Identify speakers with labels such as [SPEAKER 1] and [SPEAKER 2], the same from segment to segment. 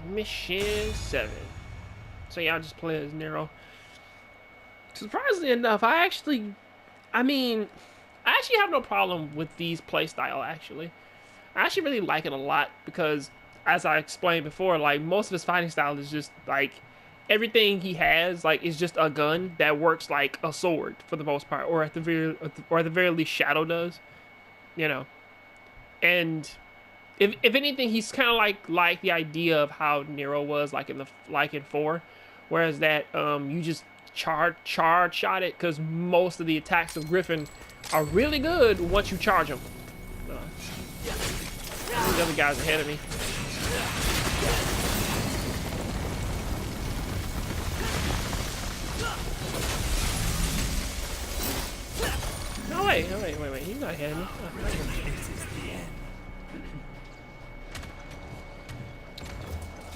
[SPEAKER 1] Mission 7. So yeah, I'll just play as Nero. Surprisingly enough, I actually have no problem with these playstyle. Actually, I actually really like it a lot because, as I explained before, like most of his fighting style is just like everything he has like is just a gun that works like a sword for the most part, or at the very least Shadow does, you know. And if anything, he's kind of like the idea of how Nero was like in 4, whereas that you just charge shot it because most of the attacks of Griffin are really good once you charge them. These other guys ahead of me. No, wait. He's not ahead of me.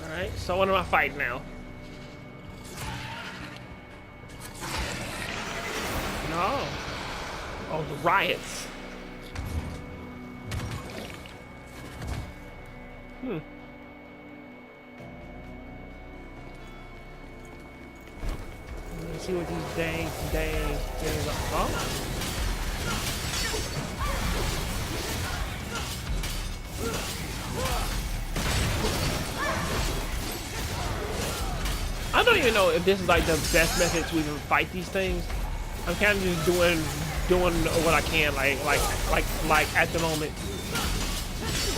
[SPEAKER 1] Alright, so what am I fighting now? No. Oh, the riots. Let's see what these dang things are. Oh. I don't even know if this is like the best method to even fight these things. I'm kind of just doing what I can, like at the moment.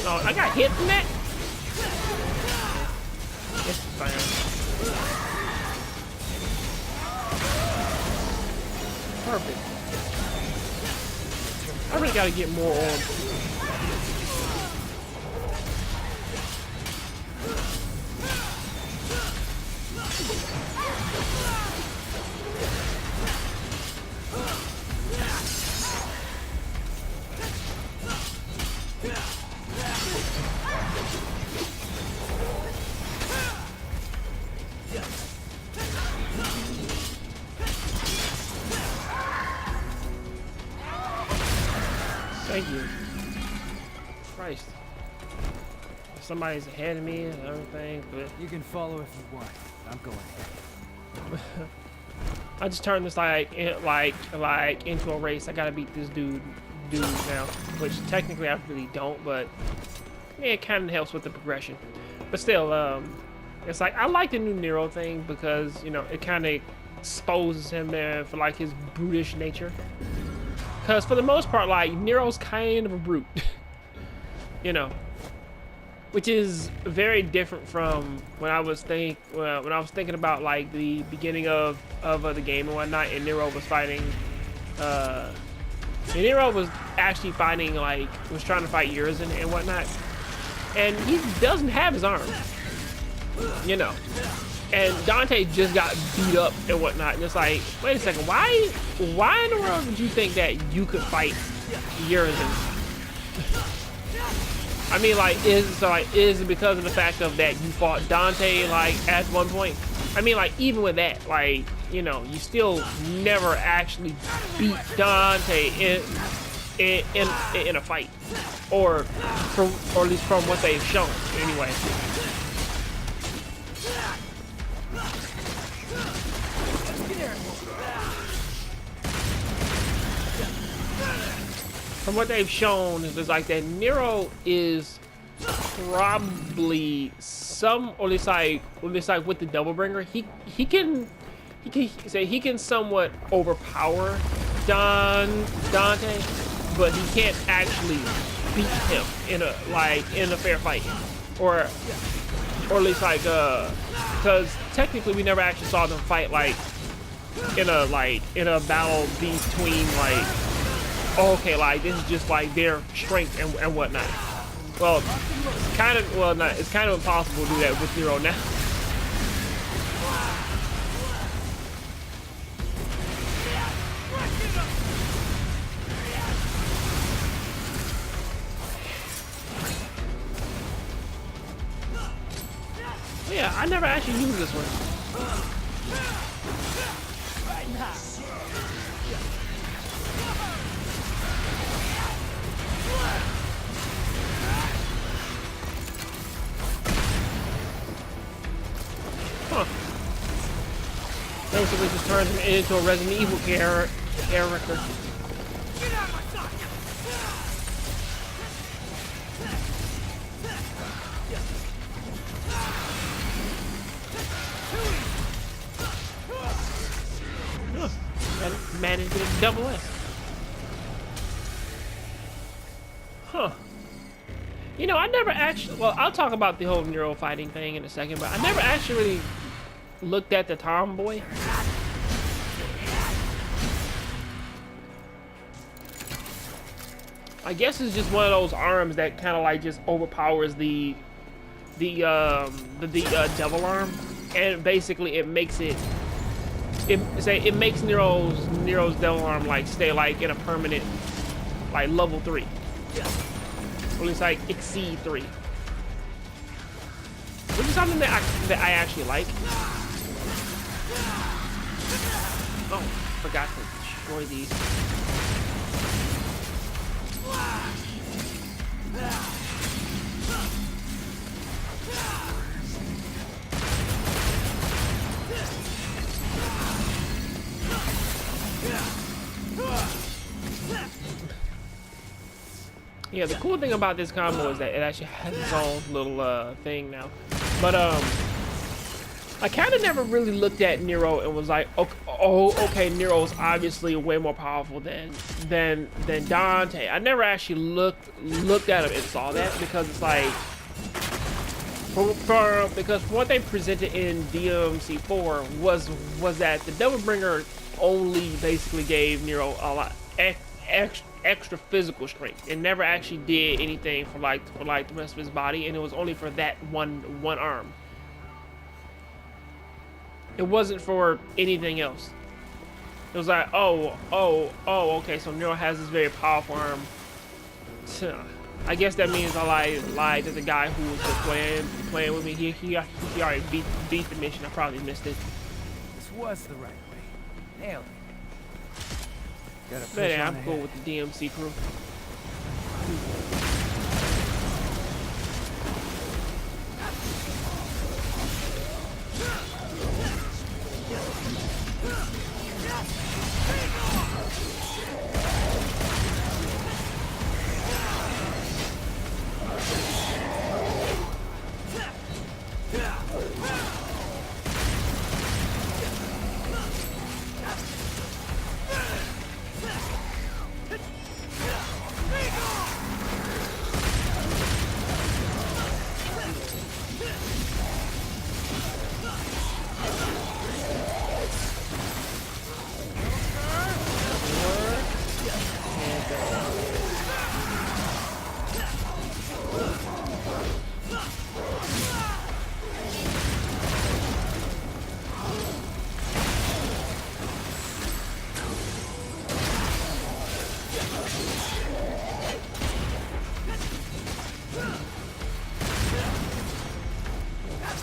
[SPEAKER 1] Oh, I got hit from that. It's fine. Perfect. I really gotta get more on. Thank you. Christ. Somebody's ahead of me and everything, but
[SPEAKER 2] you can follow if you want. I'm going ahead.
[SPEAKER 1] I just turned this like into a race. I gotta beat this dude now, which technically I really don't, but yeah, it kind of helps with the progression. But still, it's like I like the new Nero thing because you know it kind of exposes him there for like his brutish nature. Because for the most part, like Nero's kind of a brute, you know, which is very different from when I was thinking about like the beginning of the game and whatnot, and Nero was fighting. And Nero was actually fighting was trying to fight Urizen and whatnot, and he doesn't have his arm, you know. And Dante just got beat up and whatnot, and it's like, wait a second, why in the world would you think that you could fight Urizen? I mean, is it because of the fact of that you fought Dante at one point? I mean, like even with that, like you know, you still never actually beat Dante in a fight, or at least from what they've shown anyway. From what they've shown is like that Nero is probably or at least like with the Double Bringer, he can somewhat overpower Dante, but he can't actually beat him in a fair fight, or at least because technically we never actually saw them fight in a battle between okay, like this is just like their strength and whatnot. Well, it's kind of impossible to do that with Nero now. Yeah, I never actually used this one. basically just turns him into a Resident Evil character.
[SPEAKER 2] Get out of my sight!
[SPEAKER 1] And managed to get a double S. Huh. You know, I never actually, well, I'll talk about the whole Nero fighting thing in a second, but I never actually really looked at the tomboy. I guess it's just one of those arms that kind of like just overpowers the devil arm, and basically it makes it makes Nero's devil arm like stay like in a permanent like level 3. Or at least like exceed 3. Which is something that I actually like. Oh, forgot to destroy these. Yeah, the cool thing about this combo is that it actually has its own little thing now. But I kind of never really looked at Nero and was like, okay, Nero's obviously way more powerful than Dante. I never actually looked at him and saw that, because it's like because what they presented in DMC4 was that the Devilbringer only basically gave Nero a lot extra physical strength, and never actually did anything for like the rest of his body, and it was only for that one arm. It wasn't for anything else. It was like, oh, okay, so Nero has this very powerful arm. I guess that means I lied to the guy who was just playing with me. He already beat the mission. I probably missed it.
[SPEAKER 2] This was the right way. Nailed it. Gotta push
[SPEAKER 1] But yeah,
[SPEAKER 2] on
[SPEAKER 1] I'm cool
[SPEAKER 2] ahead.
[SPEAKER 1] with the DMC crew.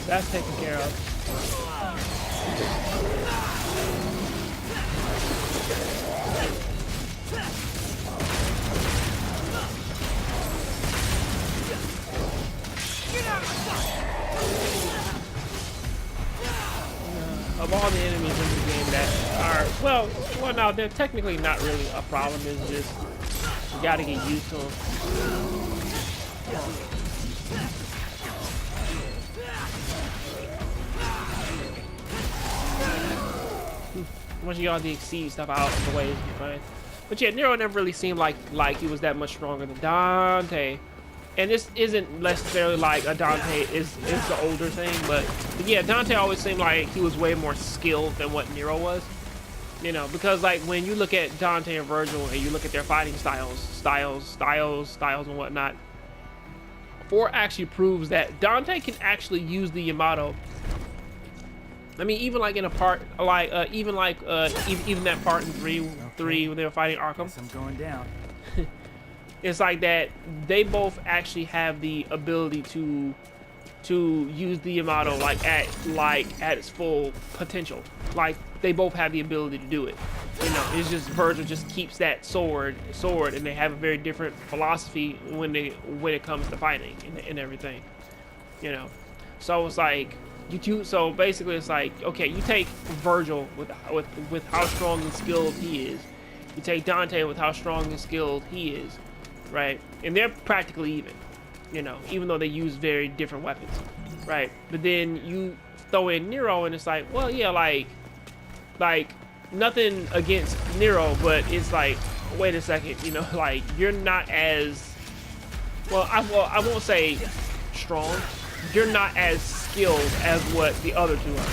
[SPEAKER 1] That's taken care of. Of all the enemies in the game that are, well, no, they're technically not really a problem. It's just you gotta get used to them. Once you get all the exceed stuff out of the way, it'll be fine. But yeah, Nero never really seemed like he was that much stronger than Dante. And this isn't necessarily like a Dante is the older thing, but yeah, Dante always seemed like he was way more skilled than what Nero was. You know, because like when you look at Dante and Virgil and you look at their fighting styles and whatnot, 4 actually proves that Dante can actually use the Yamato. I mean, even like in a part, like even that part in 3 when they were fighting Arkham.
[SPEAKER 2] Guess I'm going down.
[SPEAKER 1] It's like that they both actually have the ability to use the Yamato like at its full potential. Like they both have the ability to do it. You know, it's just Virgil just keeps that sword, and they have a very different philosophy when it comes to fighting and everything. You know, so it's like So basically it's like, okay, you take Virgil with how strong and skilled he is. You take Dante with how strong and skilled he is, right? And they're practically even, you know, even though they use very different weapons, right? But then you throw in Nero and it's like, well, yeah, like nothing against Nero, but it's like, wait a second, you know, like you're not as well, I won't say strong. You're not as skilled as what the other two are.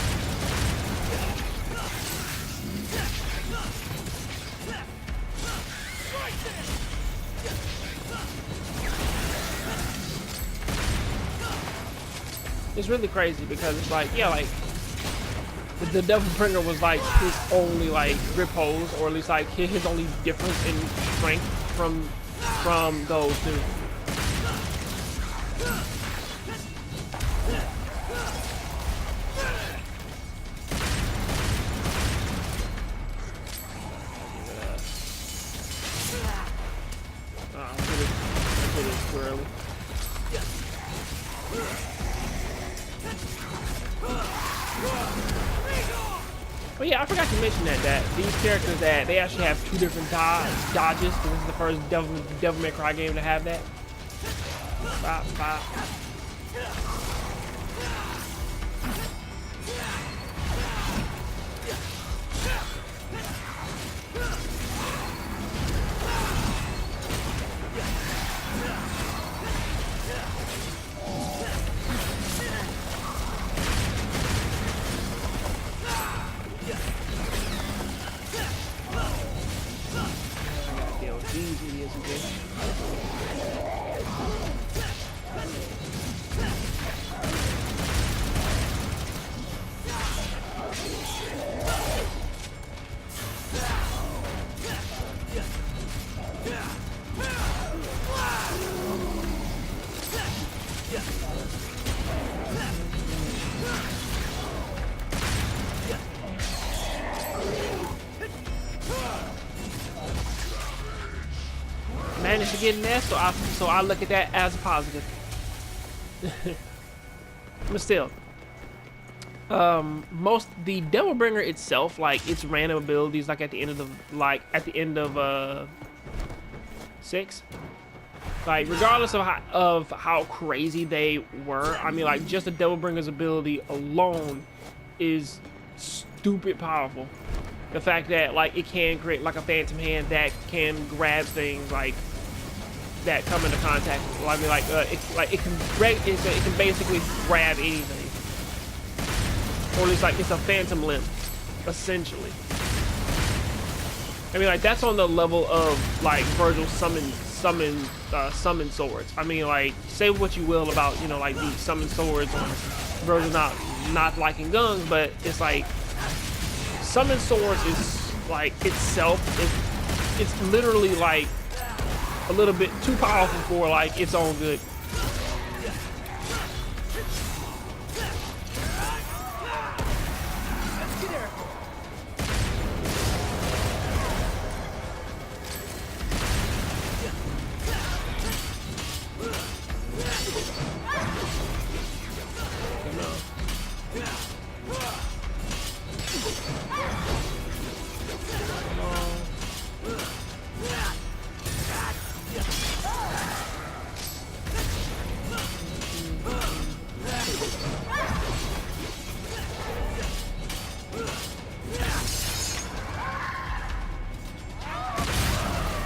[SPEAKER 1] It's really crazy because it's like, yeah, like the Devil Bringer was like his only like repose, or at least like his only difference in strength from those two. I did it squarely. But yeah, I forgot to mention that these characters that they actually have two different dodges. This is the first Devil May Cry game to have that. Bop, bop. These idiots again. Managed to get in there, so I look at that as a positive. But still, the Devil Bringer itself, like its random abilities, like at the end of 6, like regardless of how crazy they were, I mean, like just the Devil Bringer's ability alone is stupid powerful. The fact that like it can create like a phantom hand that can grab things like that come into contact. Well, I mean, it can basically grab anything, or at least like it's a phantom limb, essentially. I mean, like that's on the level of like Virgil's summon swords. I mean, like say what you will about, you know, like the summon swords or Virgil not liking guns, but it's like summon swords is like itself. It's literally like a little bit too powerful for like its own good.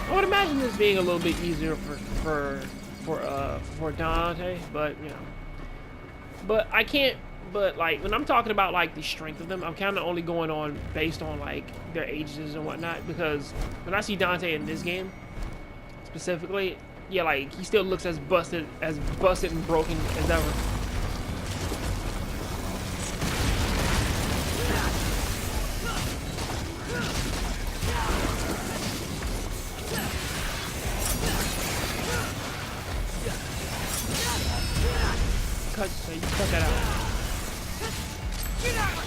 [SPEAKER 1] I would imagine this being a little bit easier for Dante, but you know, but I can't. But like when I'm talking about like the strength of them, I'm kind of only going on based on like their ages and whatnot. Because when I see Dante in this game specifically, yeah, like he still looks as busted and broken as ever. Cut that out. Get out of my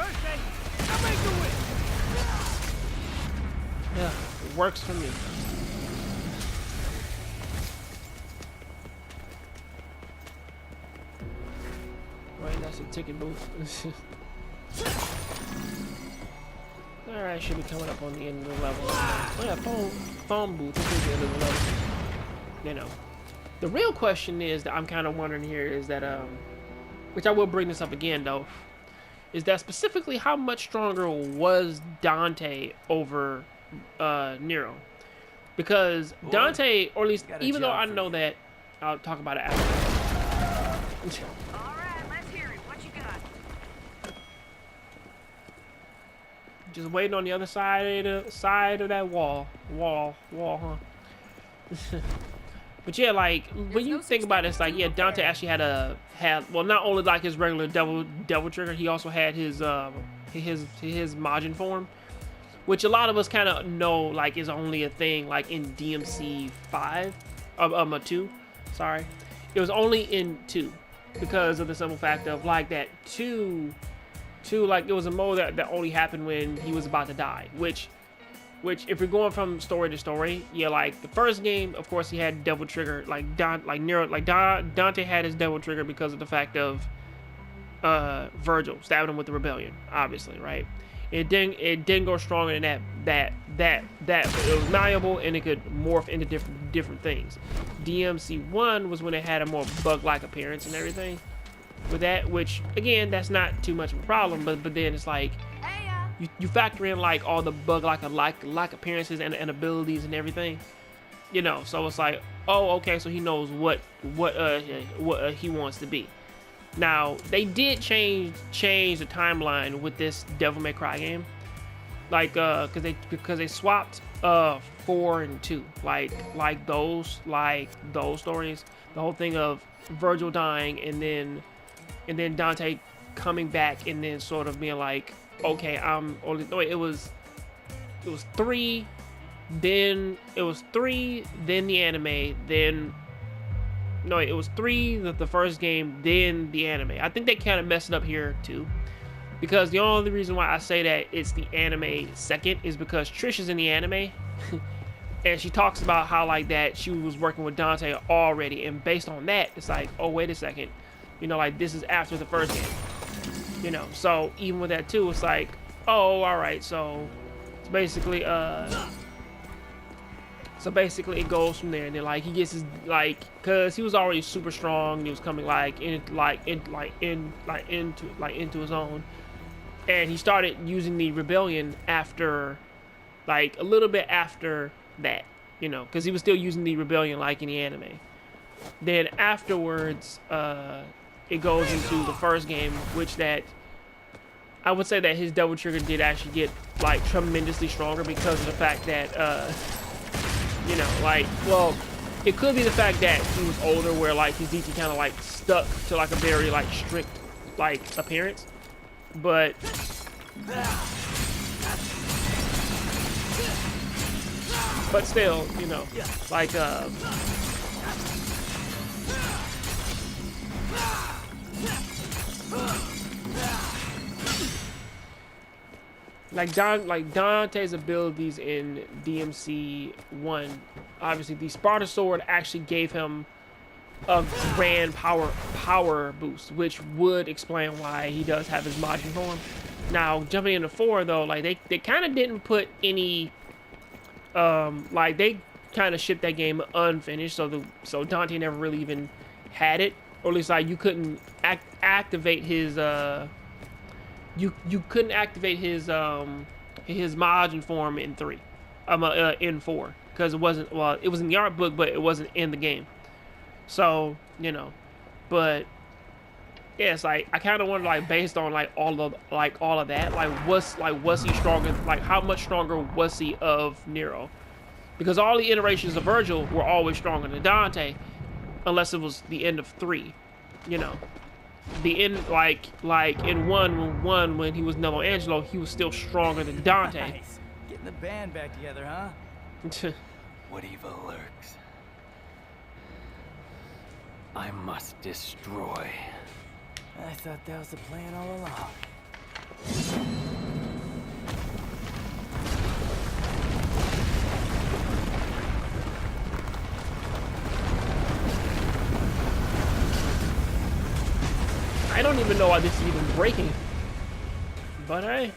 [SPEAKER 2] birthday. I'll make the wish.
[SPEAKER 1] Yeah, it works for me. Right, that's a ticket booth. Alright, should be coming up on the end of the level. Oh yeah, phone booth. This is the end of the level. You know. The real question is that I'm kind of wondering here is that, which I will bring this up again though, is that specifically how much stronger was Dante over Nero? Because Dante, or at least, even though I know that, I'll talk about it after.
[SPEAKER 3] Alright, let's hear it. What you got?
[SPEAKER 1] Just waiting on the other side of that wall, huh? But yeah, like when you think about it, it's like, yeah, Dante actually had well, not only like his regular devil trigger, he also had his Majin form, which a lot of us kind of know like is only a thing like in DMC 2. Sorry, it was only in 2 because of the simple fact of like that 2 like it was a mode that only happened when he was about to die, which if we're going from story to story, yeah, like the first game, of course, he had devil trigger, Dante had his devil trigger because of the fact of Virgil stabbing him with the rebellion, obviously, right? It didn't go stronger than that it was malleable and it could morph into different things. DMC 1 was when it had a more bug-like appearance and everything with that, which again, that's not too much of a problem, but then it's like you factor in like all the bug-like appearances and abilities and everything, you know. So it's like, oh, okay, so he knows what he wants to be. Now they did change the timeline with this Devil May Cry game, like because they swapped 4 and 2, like those stories, the whole thing of Virgil dying and then Dante coming back and then sort of being like, okay, it was 3, then it was 3, then the anime, then no, it was 3 the first game, then the anime. I think they kind of messed it up here too, because the only reason why I say that it's the anime second is because Trish is in the anime and she talks about how like that she was working with Dante already, and based on that, it's like, oh wait a second, you know, like this is after the first game. You know, so even with that too, it's like, oh, all right. So it's basically, it goes from there, and then like he gets his cause he was already super strong. He was coming into his own, and he started using the rebellion after, like a little bit after that, you know, because he was still using the rebellion like in the anime. Then afterwards, it goes into the first game, which that I would say that his devil trigger did actually get like tremendously stronger because of the fact that you know, like, well, it could be the fact that he was older where like his DT kind of like stuck to like a very like strict like appearance, but still, you know, like like Dante's abilities in DMC 1, obviously the Sparta Sword actually gave him a grand power boost, which would explain why he does have his Majin form. Now jumping into 4 though, like they kind of didn't put any like they kind of shipped that game unfinished, so Dante never really even had it, or at least like you couldn't activate his you couldn't activate his Majin form in 3, in 4, because it wasn't, well, it was in the art book, but it wasn't in the game. So, you know, but yeah, it's like I kind of wonder, like, based on like all of that, was he stronger? Like, how much stronger was he of Nero? Because all the iterations of Virgil were always stronger than Dante, unless it was the end of 3, you know. The end, like in 1 when he was Nello Angelo, he was still stronger than Dante.
[SPEAKER 2] Nice. Getting the band back together, huh?
[SPEAKER 4] What evil lurks? I must destroy.
[SPEAKER 2] I thought that was the plan all along.
[SPEAKER 1] know why this is even breaking. But hey,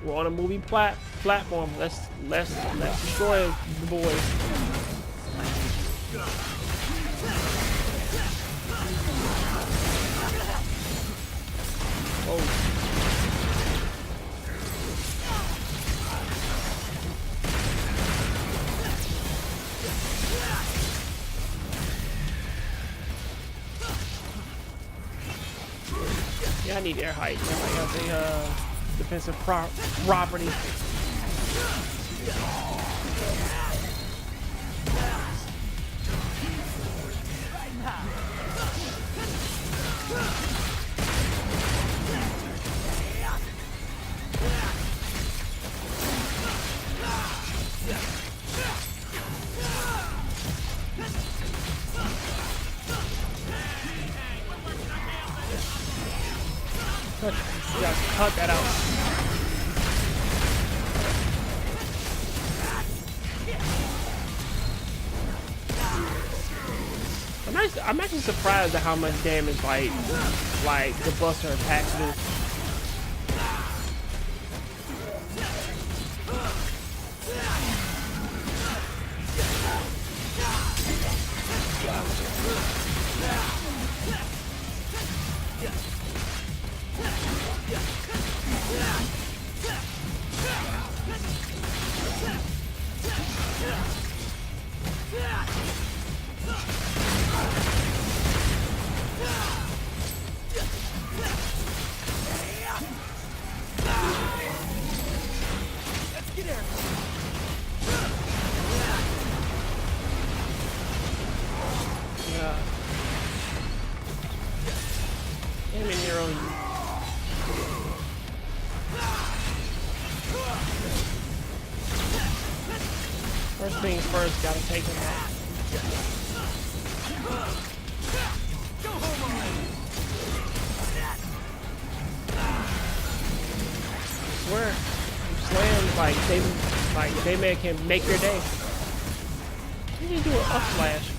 [SPEAKER 1] we're on a movie platform. Let's destroy the boys. Oh. Yeah, I need air height. I have a defensive property. Yeah, cut that out. I'm actually surprised at how much damage like the Buster attacks do. First things first, gotta take him out. I swear, slams like they can make your day. You need to do an up slash.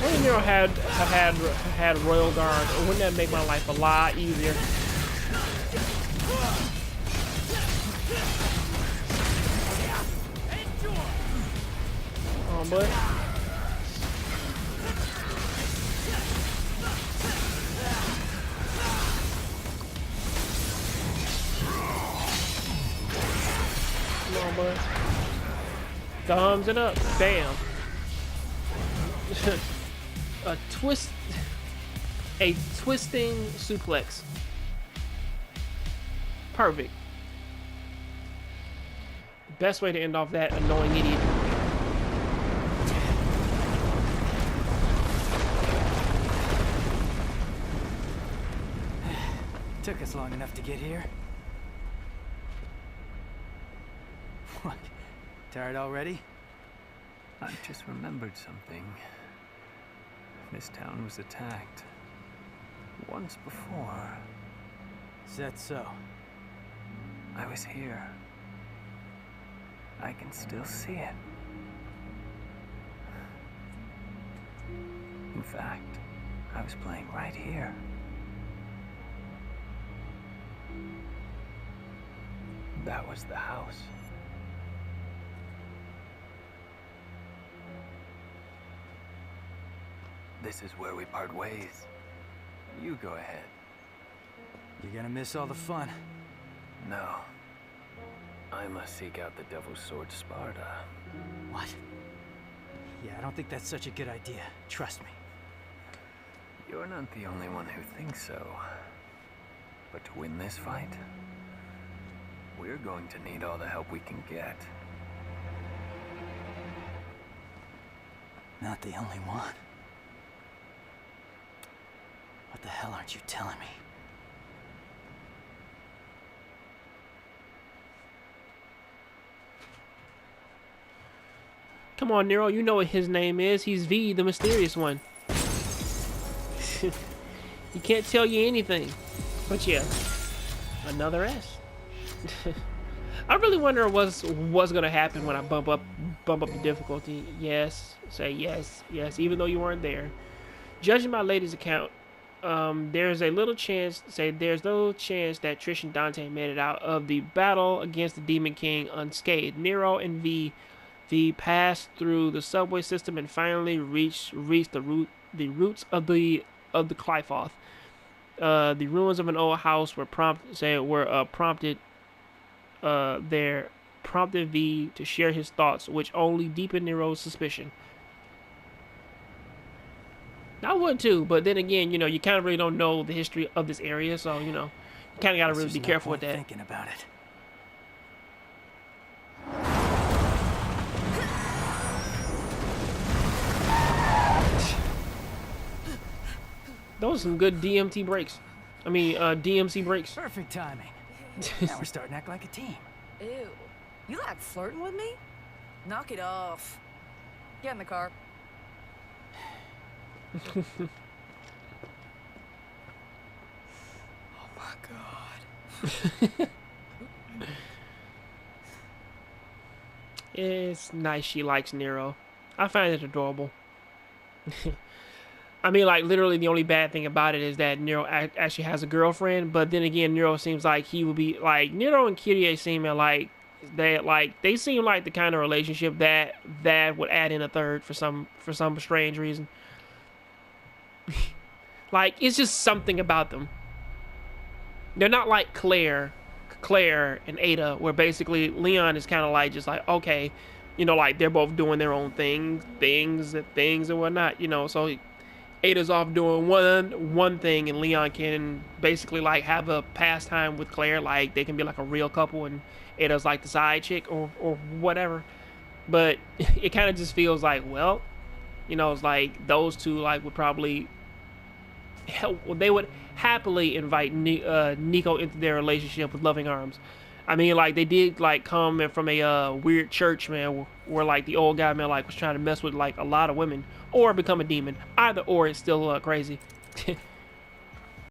[SPEAKER 1] If Nero had Royal Guard, wouldn't that make my life a lot easier? Oh, bud. Come on, bud. Thumbs it up. Bam. A twisting suplex. Perfect. Best way to end off that annoying idiot.
[SPEAKER 2] Took us long enough to get here. What? Tired already?
[SPEAKER 4] I just remembered something. This town was attacked once before.
[SPEAKER 2] Is that so?
[SPEAKER 4] I was here. I can still see it. In fact, I was playing right here. That was the house. This is where we part ways. You go ahead.
[SPEAKER 2] You're gonna miss all the fun.
[SPEAKER 4] No. I must seek out the Devil's Sword Sparta.
[SPEAKER 2] What? Yeah, I don't think that's such a good idea. Trust me.
[SPEAKER 4] You're not the only one who thinks so. But to win this fight, we're going to need all the help we can get.
[SPEAKER 2] Not the only one. What the hell aren't you telling me?
[SPEAKER 1] Come on, Nero, you know what his name is. He's V, the mysterious one. He can't tell you anything. But yeah. Another S. I really wonder what's gonna happen when I bump up the difficulty. Yes, say yes, yes, even though you weren't there. Judging my latest account, there's little chance that Trish and Dante made it out of the battle against the Demon King unscathed. Nero and V passed through the subway system and finally reached the roots of the Clyfoth. The ruins of an old house prompted V to share his thoughts, which only deepened Nero's suspicion. I would too, but then again, you know, you kind of really don't know the history of this area, so you know, you kind of got to really be careful with that.
[SPEAKER 2] Thinking about it.
[SPEAKER 1] Those are some good DMT breaks. I mean, DMC breaks.
[SPEAKER 2] Perfect timing. Now we're starting to act like a team.
[SPEAKER 3] Ew. You like flirting with me? Knock it off. Get in the car.
[SPEAKER 2] Oh my god.
[SPEAKER 1] It's nice she likes Nero. I find it adorable. I mean, like, literally the only bad thing about it is that Nero actually has a girlfriend, but then again, Nero seems like he would be, like, Nero and Kyrie seem like, they seem like the kind of relationship that would add in a third for some strange reason. Like, it's just something about them. They're not like Claire and Ada, where basically Leon is kind of like, just like, okay, you know, like, they're both doing their own things and whatnot, you know, so Ada's off doing one thing, and Leon can basically, like, have a pastime with Claire, like, they can be like a real couple, and Ada's like the side chick or whatever. But it kind of just feels like, well, you know, it's like those two, like, would probably they would happily invite Nico into their relationship with loving arms. I mean, like, they did, like, come from a weird church, man, where like the old guy, man, like, was trying to mess with like a lot of women or become a demon. Either or, it's still crazy.